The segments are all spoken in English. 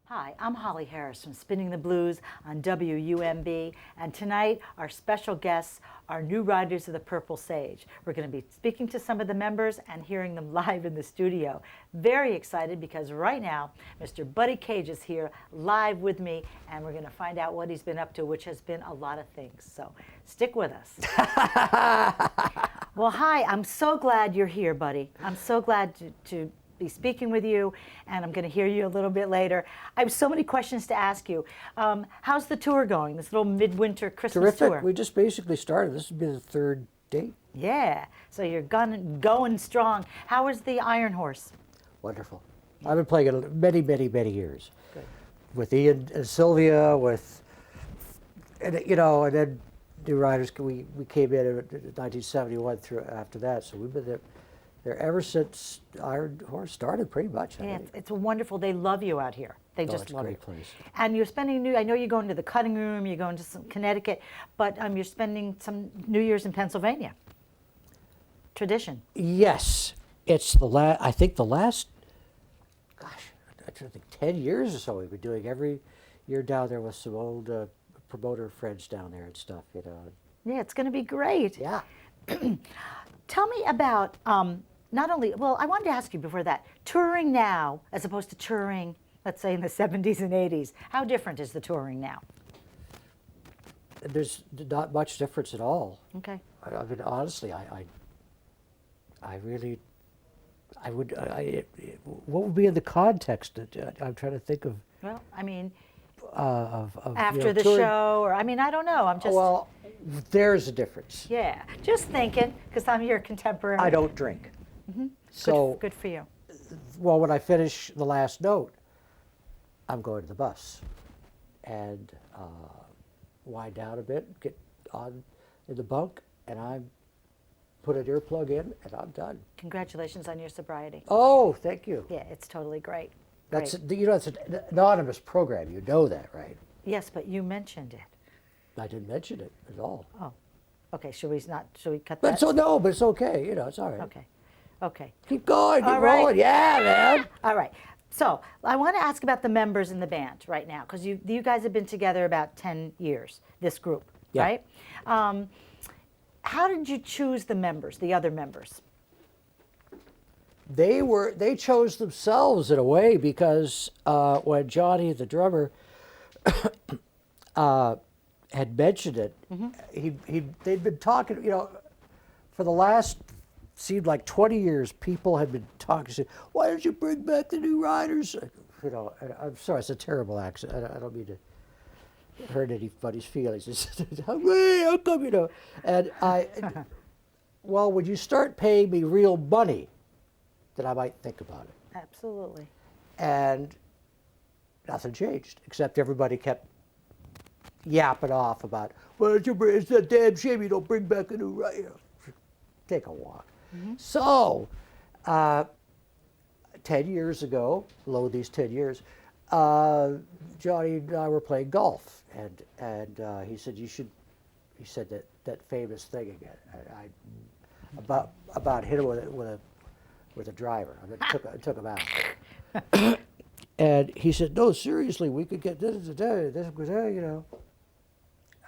Hi, I'm Holly Harris from Spinning the Blues on WUMB, and tonight our special guests are new riders of the Purple Sage. We're going to be speaking to some of the members and hearing them live in the studio. Very excited because right now Mr. Buddy Cage is here live with me, and we're going to find out what he's been up to, which has been a lot of things. So stick with us. Well, hi, I'm so glad you're here, Buddy. I'm so glad to be speaking with you, and I'm going to hear you a little bit later. I have so many questions to ask you. How's the tour going, this little midwinter Christmas tour? We just basically started. This would be the third date. Yeah, so you're going strong. How is the Iron Horse? Wonderful. I've been playing it many, many, many years. Good. With Ian and Sylvia, and then new riders. We came in 1971 through after that, so we've been there ever since Iron Horse started, pretty much. Yeah, it's wonderful. They love you out here. They just it's a love great you. place. And you're spending I know you're going to the cutting room, you're going to some Connecticut, but you're spending some New Year's in Pennsylvania. Tradition. Yes, it's I think the last, gosh, I think 10 years or so we've been doing every year down there with some old promoter friends down there and stuff, Yeah, it's going to be great. Yeah. Tell me about not only, well, I wanted to ask you before that, touring now as opposed to touring, let's say, in the 70s and 80s. How different is the touring now? There's not much difference at all. Okay. I mean, honestly, what would be in the context that I'm trying to think of? Well, I mean, of after the touring. show, or I mean, I don't know. I'm just. Well, there's a difference. Yeah, just thinking, because I'm your contemporary. I don't drink. Mm-hmm. So good for you. Well, when I finish the last note, I'm going to the bus and wind down a bit, get on in the bunk, and I put an earplug in, and I'm done. Congratulations on your sobriety. Oh, thank you. Yeah, it's totally great. That's Great. it's an anonymous program. You know that, right? Yes, but you mentioned it. I didn't mention it at all. Oh, okay. Should we cut But that? so no, but it's okay. It's all right. Okay, okay. Keep going, keep All right. rolling. Yeah, man. All right. So I want to ask about the members in the band right now, because you guys have been together about 10 years, this group, Yeah. right? How did you choose the members, the other members? They chose themselves in a way, because when Johnny, the drummer, had mentioned it, they'd been talking, for the last, seemed like 20 years, people had been talking, saying, why don't you bring back the new riders? And I'm sorry, it's a terrible accent. I don't mean to hurt anybody's feelings. It's, how come, and well, when you start paying me real money, then I might think about it. Absolutely. And nothing changed, except everybody kept yapping off about, well, it's a damn shame you don't bring back a new rider. Take a walk. So, 10 years ago, these 10 years, Johnny and I were playing golf, and he said, he said that famous thing again, about hitting with a driver. I mean, it took him out. And he said, no, seriously, we could get this,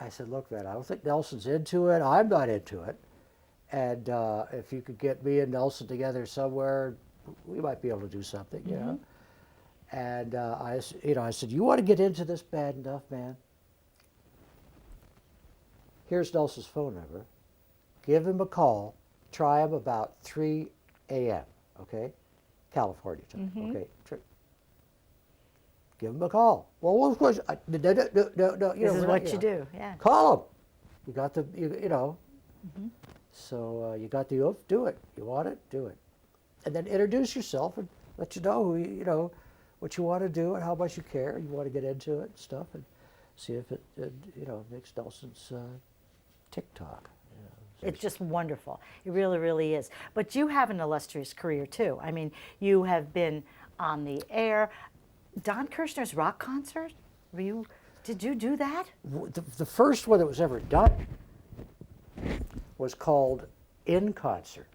I said, look, man, I don't think Nelson's into it. I'm not into it. And if you could get me and Nelson together somewhere, we might be able to do something, And I said, you want to get into this bad enough, man? Here's Nelson's phone number. Give him a call. Try him about 3 a.m., okay? California time, okay? Give him a call. Well, of course, no. This is what you do, yeah. Call him. You got the, So you got the oof, do it. You want it, do it. And then introduce yourself and let you know who, what you want to do and how much you care. You want to get into it and stuff, and see if it makes Nelson's TikTok. It's just wonderful. It really, really is. But you have an illustrious career too. I mean, you have been on the air. Don Kirshner's rock concert. Did you do that? The first one that was ever done was called In Concert.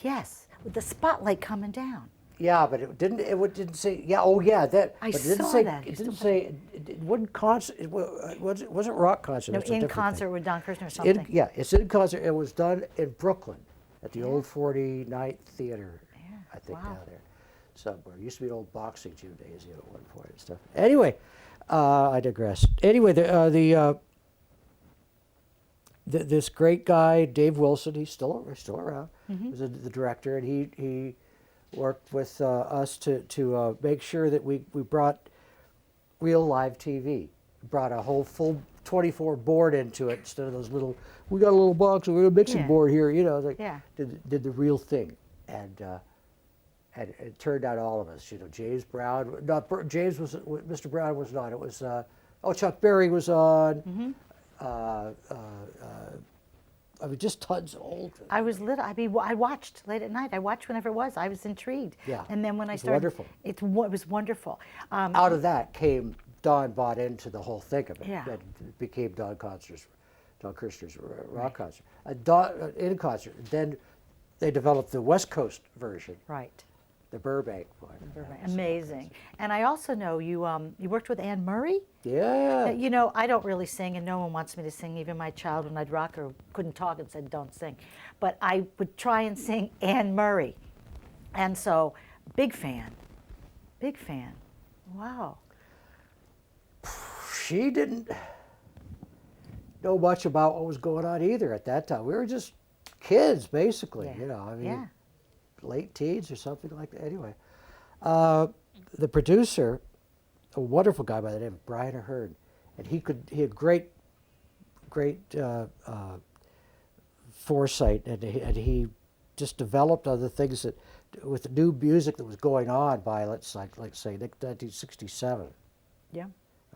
Yes, with the spotlight coming down. Yeah, but it didn't. Didn't say. Yeah. Oh, yeah. That. I but it didn't saw say. that. It didn't say. It wouldn't concert. It wasn't rock concert. No, It's a in different concert thing. with Don Kirshner or something. Yeah, it's in concert. It was done in Brooklyn, at the Yeah. old 49th Theater, Yeah, I think wow. down there, somewhere. It used to be an old boxing gymnasium at one point and stuff. Anyway, I digress. Anyway, this great guy, Dave Wilson, he's still around. Mm-hmm. Was the director, and he worked with us to make sure that we brought real live TV. Brought a whole full 24 board into it instead of those little. We got a little box. We got a mixing Yeah. board here. You know, like Yeah. did the real thing, and it turned out all of us. You know, James Brown. Not James was. Mr. Brown was not. It was. Chuck Berry was on. Mm-hmm. I mean, just tons of old. I was little. I mean, I watched late at night. I watched whenever it was. I was intrigued. Yeah. And then when I It's started, wonderful. it was wonderful. Out of that came Don bought into the whole thing of it. Yeah. And it became Don Kirshner's rock Right. concert. In concert. Then they developed the West Coast version, Right. the Burbank one. Amazing. And I also know you you worked with Anne Murray. Yeah. You know, I don't really sing, and no one wants me to sing. Even my child, when I'd rock her, couldn't talk and said, "Don't sing." But I would try and sing Anne Murray, and so big fan, big fan. Wow. She didn't know much about what was going on either at that time. We were just kids, basically. Yeah. You know, I mean, Yeah. late teens or something like that. Anyway, the producer, a wonderful guy by the name of Brian Ahern, and he had great foresight, and he just developed other things that, with the new music that was going on by let's say 1967. Yeah.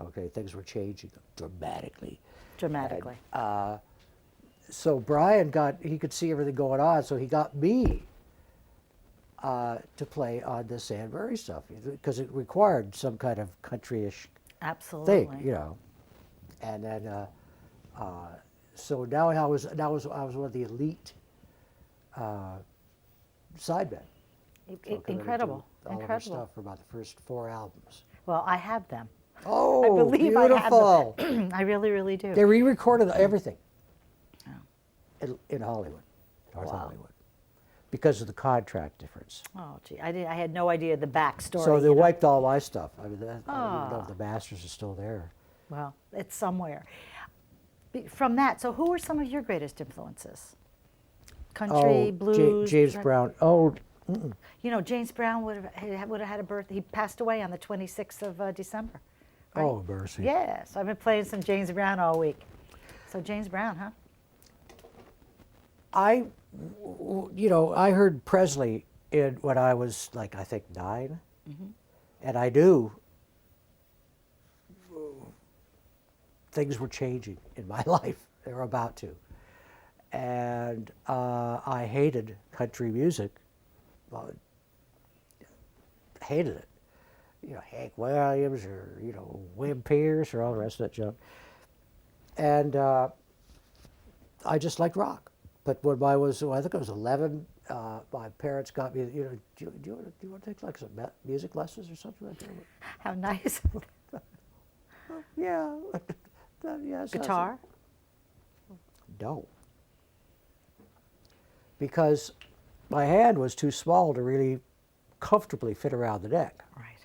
Okay, things were changing dramatically. Dramatically. So Brian he could see everything going on, so he got me to play on this Anne Murray stuff because it required some kind of country-ish Absolutely. thing, you know. And then, so now I was one of the elite sidemen. So Incredible. all of our Incredible. stuff for about the first 4 albums. Well, I have them. Oh, I believe beautiful! I have them. I really, really do. They re-recorded everything Oh. in Hollywood, North Wow. Hollywood, because of the contract difference. Oh, gee, I had no idea the backstory. So they you know. wiped all my stuff. I mean, I don't even know Ah. if the masters are still there. Well, it's somewhere. From that, so who were some of your greatest influences? Country, blues. James rock- Brown. Oh, You know, James Brown would have had a birthday. He passed away on the 26th of December. Right? oh, mercy. Yes, I've been playing some James Brown all week. So James Brown, huh? I heard Presley when I was like, I think 9, and I knew things were changing in my life. They were about to. And I hated country music. Well, hated it. You know, Hank Williams or, Wim Pierce or all the rest of that junk. And I just liked rock. But when I think I was 11, my parents got me, do you want to take like some music lessons or something like that? How nice. Yeah. Yeah. sounds Guitar? like- No. Because my hand was too small to really comfortably fit around the neck. Right.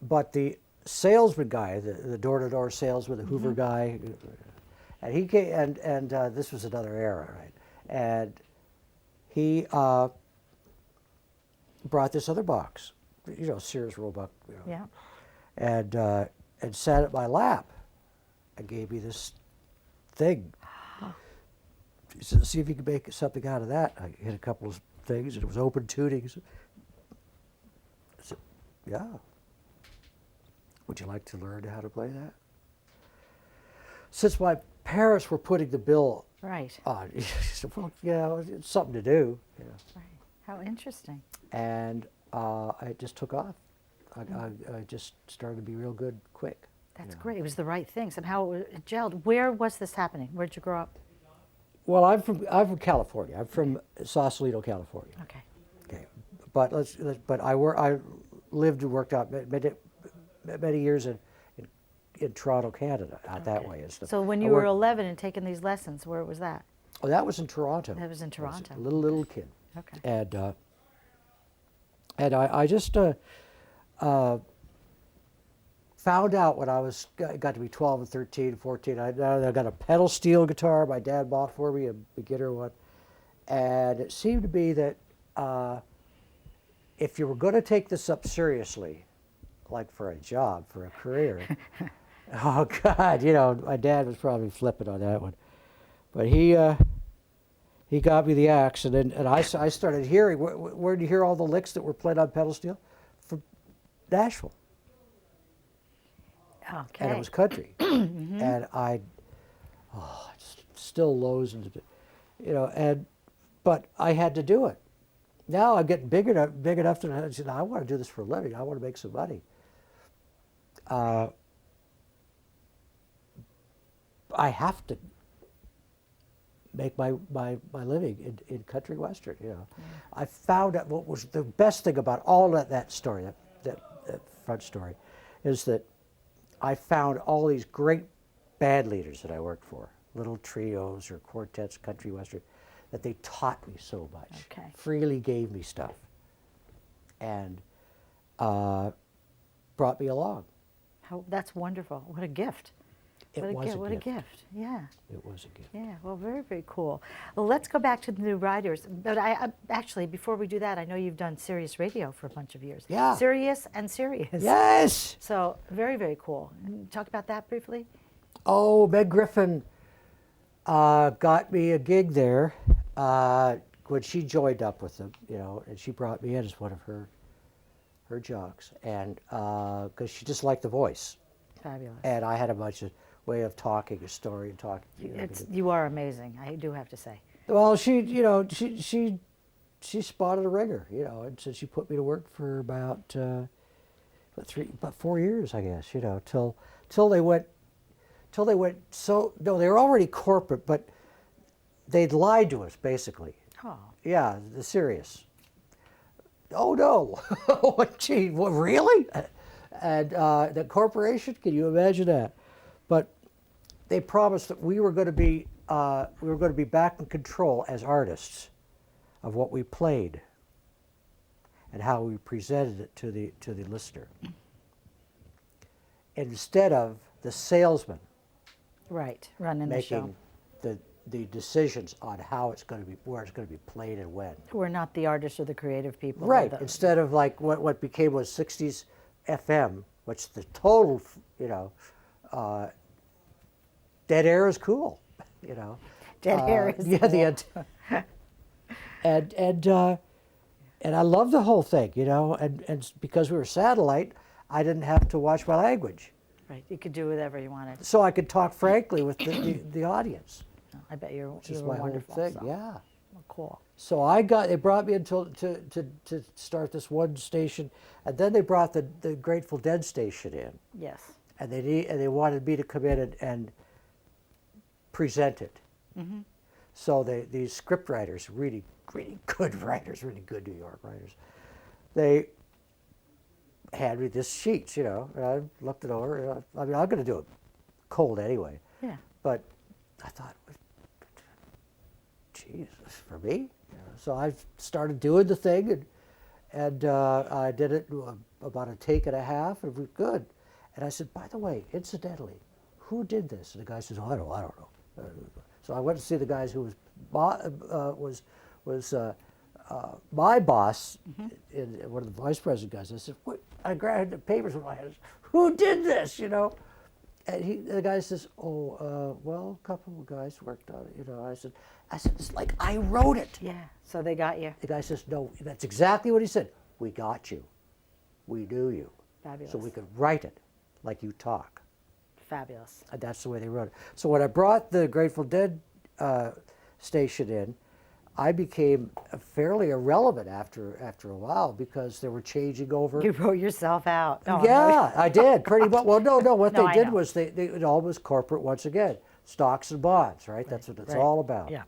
But the salesman guy, the door-to-door salesman, the Hoover guy, and he came, and this was another era, right? And he brought this other box, Sears Roebuck, Yeah. and sat at my lap and gave me this thing. He said, see if you can make something out of that. I hit a couple of things, and it was open tuning. I said, yeah. Would you like to learn how to play that? Since my parents were putting the bill Right. on, he said, well, yeah, it's something to do. Right. How interesting. And it just took off. I just started to be real good quick. That's great. It was the right thing. Somehow it gelled. Where was this happening? Where'd you grow up? Well, I'm from California. I'm from Sausalito, California. Okay. Okay, but I lived and worked out many years in Toronto, Canada. That way is the. So when you were 11 and taking these lessons, where was that? Oh, that was in Toronto. That was in Toronto. I was a little kid. Okay. And I just found out when I got to be 12 and 13, 14. I got a pedal steel guitar my dad bought for me, a beginner one, and it seemed to be that if you were going to take this up seriously, like for a job, for a career, oh God, you know, my dad was probably flipping on that one, but he got me the axe, and I started hearing. Where did you hear all the licks that were played on pedal steel? From Nashville. Okay. And it was country, and still lows and, you know, but I had to do it. Now I'm getting big enough to I said, I want to do this for a living. I want to make some money. I have to make my living in country western. You know, I found out what was the best thing about all of that story, that front story, is that I found all these great band leaders that I worked for, little trios or quartets, country western, that they taught me so much, freely gave me stuff, and brought me along. That's wonderful. What a gift. What a gift. Yeah. It was a gift. Yeah, well, very, very cool. Well, let's go back to the new riders. But I actually, before we do that, I know you've done Sirius Radio for a bunch of years. Yeah. Sirius and Sirius. Yes! So, very, very cool. Talk about that briefly. Oh, Meg Griffin got me a gig there when she joined up with them, you know, and she brought me in as one of her jocks, and because she just liked the voice. Fabulous. And I had a bunch of way of talking, a story and talking. You are amazing, I do have to say. Well, she spotted a ringer, you know, and so she put me to work for about 4 years, I guess, you know, till they went. So no, they were already corporate, but they'd lied to us basically. Oh. Yeah, the Sirius. Oh no! Gee, what, really? And the corporation, can you imagine that? But they promised that we were going to be back in control as artists of what we played and how we presented it to the listener, instead of the salesman. Right, running the show. Making the decisions on how it's going to be, where it's going to be played and when. We're not the artists or the creative people. Right. Instead of like what became was 60s FM, which the total, you know, dead air is cool, you know. Dead air is cool. And I love the whole thing, you know, and because we were satellite, I didn't have to watch my language. Right, you could do whatever you wanted. So I could talk frankly with the audience. I bet you were my wonderful. Whole thing. So. Yeah. Well, cool. So they brought me in to start this one station, and then they brought the Grateful Dead station in. Yes. And they wanted me to come in and present it. Mm-hmm. So these script writers, really good writers, really good New York writers, they had me this sheets, you know, and I looked it over. You know, I mean, I'm going to do it cold anyway. Yeah. But I thought, Jesus, for me? You know, so I started doing the thing, and I did it about a take and a half, and it was good. And I said, by the way, incidentally, who did this? And the guy says, oh, I don't know. So I went to see the guys who was my boss, mm-hmm. One of the vice president guys. I said, what? I grabbed the papers in my hand. Who did this? You know, and the guy says, well, a couple of guys worked on it. You know, I said, it's like I wrote it. Yeah. So they got you. The guy says, no, that's exactly what he said. We got you. We knew you. Fabulous. So we could write it like you talk. Fabulous. And that's the way they wrote it. So when I brought the Grateful Dead station in, I became fairly irrelevant after a while because they were changing over. You wrote yourself out. Oh, yeah, I did pretty much. Well, no. What No, they did was it all was corporate once again, stocks and bonds, right? That's what it's all about. Yeah.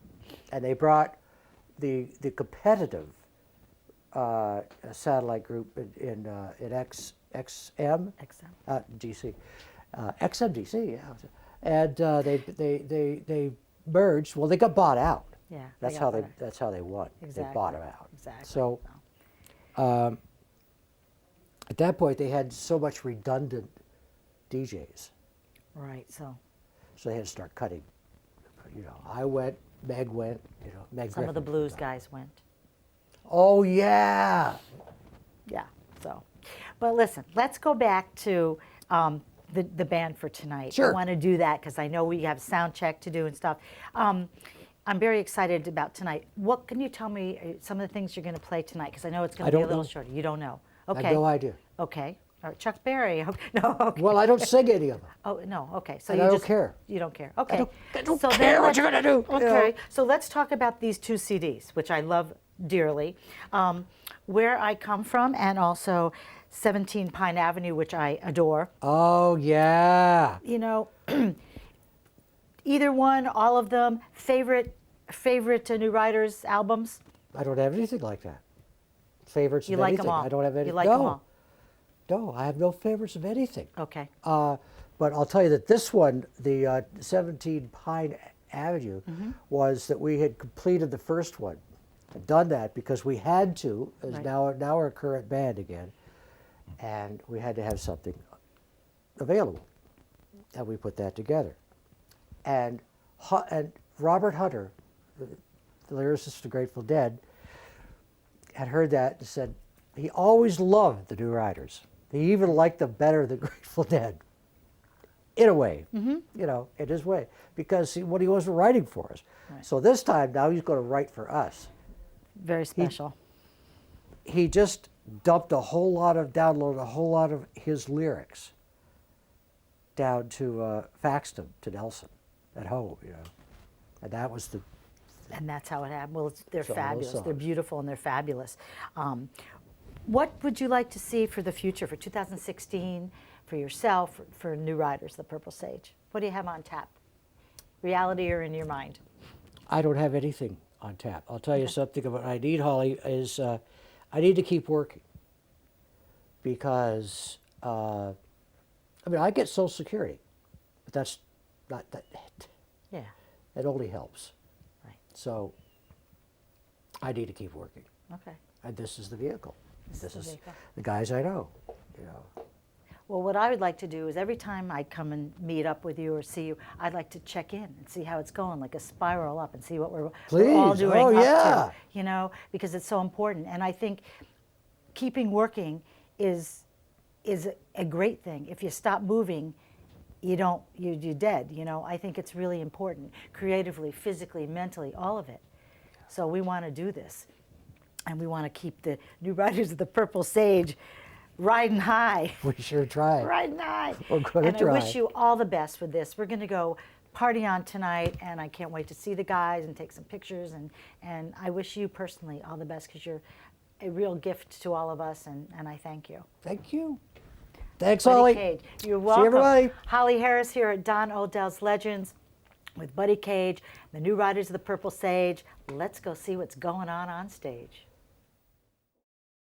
And they brought the competitive a satellite group in XM, DC, XMDC, yeah. And they merged. Well, they got bought out. Yeah. That's how they won. Exactly. They bought them out. Exactly. So at that point, they had so much redundant DJs. Right. So they had to start cutting. You know, I went, Meg went. You know, Meg. some of the blues guys went. Oh yeah. Yeah. So, but listen, let's go back to the band for tonight. Sure. I want to do that because I know we have sound check to do and stuff. I'm very excited about tonight. What can you tell me some of the things you're going to play tonight? Because I know it's going to be a little shorter. You don't know. Okay. I have no idea. Okay. All right. Chuck Berry. No. Okay. Well, I don't sing any of them. Oh no. Okay. So And you I just don't care. You don't care. Okay. I don't so care then what you're gonna do. Okay. You know? So let's talk about these two CDs, which I love dearly. Where I Come From, and also 17 Pine Avenue, which I adore. Oh yeah. You know, either one, all of them. Favorite New Riders albums? I don't have anything like that. Favorites You of like anything. them all. I don't have any. You like no. them all. No, I have no favorites of anything. Okay. But I'll tell you that this one, the 17 Pine Avenue, was that we had completed the first one. I'd done that because we had to, as Right. now we're a current band again, and we had to have something available, and we put that together. And Robert Hunter, the lyricist of the Grateful Dead, had heard that and said he always loved the New Riders. He even liked them better than Grateful Dead, in a way, you know, in his way, because what he wasn't writing for us. Right. So this time, now he's going to write for us. Very special. He just downloaded a whole lot of his lyrics down to, faxed them to Nelson at home, you know. And that was the... And that's how it happened. Well, they're Some of those fabulous. They're songs. beautiful and they're fabulous. What would you like to see for the future, for 2016, for yourself, for New Riders, the Purple Sage? What do you have on tap? Reality or in your mind? I don't have anything on tap. I'll tell you something about what I need, Holly, is I need to keep working. Because, I mean, I get Social Security, but that's not that. Yeah. It only helps. Right. So I need to keep working. Okay. And this is the vehicle. This the is vehicle. the guys I know, you know. Well, what I would like to do is every time I come and meet up with you or see you, I'd like to check in and see how it's going, like a spiral up, and see what we're all Please. doing Oh, up yeah. to, you know, because it's so important. And I think keeping working is a great thing. If you stop moving, you're dead, you know. I think it's really important, creatively, physically, mentally, all of it. So we want to do this, and we want to keep the New Riders of the Purple Sage riding high. We sure try. Riding high. We're gonna and try. I wish you all the best with this. We're going to go party on tonight, and I can't wait to see the guys and take some pictures. And I wish you personally all the best, because you're a real gift to all of us, and I thank you. Thank you. Thanks, Buddy Holly. Cage. You're See welcome. everybody. Holly Harris here at Don Odells Legends with Buddy Cage, the New Riders of the Purple Sage. Let's go see what's going on stage.